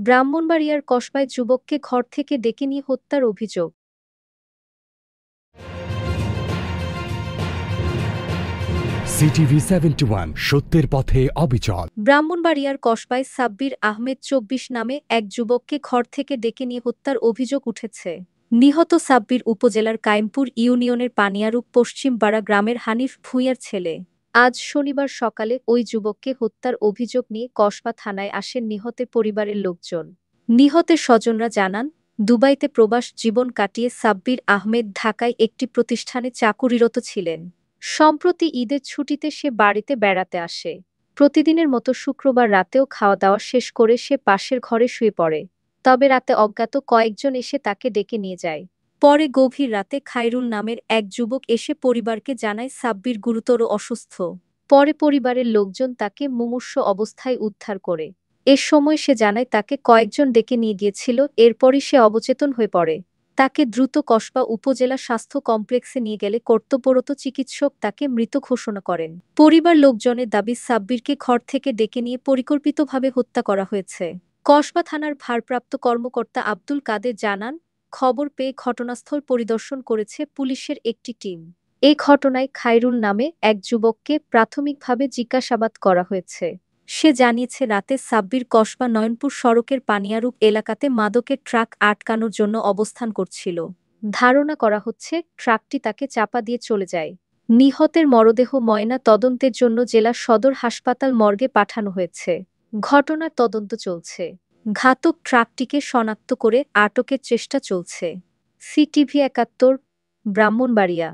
ব্রাহ্মণবাড়িয়ার কসবায় যুবককে ঘর থেকে ডেকে নিয়ে হত্যার অভিযোগ। সিটিভি 71 সত্যের পথে অবিচল। ব্রাহ্মণবাড়িয়ার কসবায় সাব্বির আহমেদ ২৪ নামে এক যুবককে ঘর থেকে ডেকে নিয়ে হত্যার অভিযোগ উঠেছে। নিহত সাব্বির উপজেলার কায়েমপুর ইউনিয়নের পানিয়ারূপ পশ্চিমপাড়া গ্রামের হানিফ ভূঁইয়ার ছেলে। আজ শনিবার সকালে ওই যুবককে হত্যার অভিযোগ নিয়ে কসবা থানায় আসেন নিহতের পরিবারের লোকজন। নিহতের স্বজনরা জানান, দুবাইতে প্রবাস জীবন কাটিয়ে সাব্বির আহমেদ ঢাকায় একটি প্রতিষ্ঠানে চাকুরিরত ছিলেন। সম্প্রতি ঈদের ছুটিতে সে বাড়িতে বেড়াতে আসে। প্রতিদিনের মতো শুক্রবার রাতেও খাওয়া দাওয়া শেষ করে সে পাশের ঘরে শুয়ে পড়ে। তবে রাতে অজ্ঞাত কয়েকজন এসে তাকে ডেকে নিয়ে যায়। পরে গভীর রাতে খায়রুল নামের এক যুবক এসে পরিবারকে জানায় সাব্বির গুরুতর অসুস্থ। পরে পরিবারের লোকজন তাকে মুমূর্ষু অবস্থায় উদ্ধার করে। এ সময় সে জানায় তাকে কয়েকজন ডেকে নিয়ে গিয়েছিল, এরপরই সে অবচেতন হয়ে পড়ে। তাকে দ্রুত কসবা উপজেলা স্বাস্থ্য কমপ্লেক্সে নিয়ে গেলে কর্তব্যরত চিকিৎসক তাকে মৃত ঘোষণা করেন। পরিবার লোকজনের দাবি, সাব্বিরকে ঘর থেকে ডেকে নিয়ে পরিকল্পিতভাবে হত্যা করা হয়েছে। কসবা থানার ভারপ্রাপ্ত কর্মকর্তা আব্দুল কাদের জানান, খবর পেয়ে ঘটনাস্থল পরিদর্শন করেছে পুলিশের একটি টিম। এই ঘটনায় খায়রুল নামে এক যুবককে প্রাথমিকভাবে জিজ্ঞাসাবাদ করা হয়েছে। সে জানিয়েছে রাতে সাব্বির কসবা নয়নপুর সড়কের পানিয়ারূপ এলাকাতে মাদকের ট্রাক আটকানোর জন্য অবস্থান করছিল। ধারণা করা হচ্ছে ট্রাকটি তাকে চাপা দিয়ে চলে যায়। নিহতের মরদেহ ময়না তদন্তের জন্য জেলা সদর হাসপাতাল মর্গে পাঠানো হয়েছে। ঘটনার তদন্ত চলছে। ঘাতক ট্রাকটিকে শনাক্ত করে আটকের চেষ্টা চলছে। সিটিভি ৭১, ব্রাহ্মণবাড়িয়া।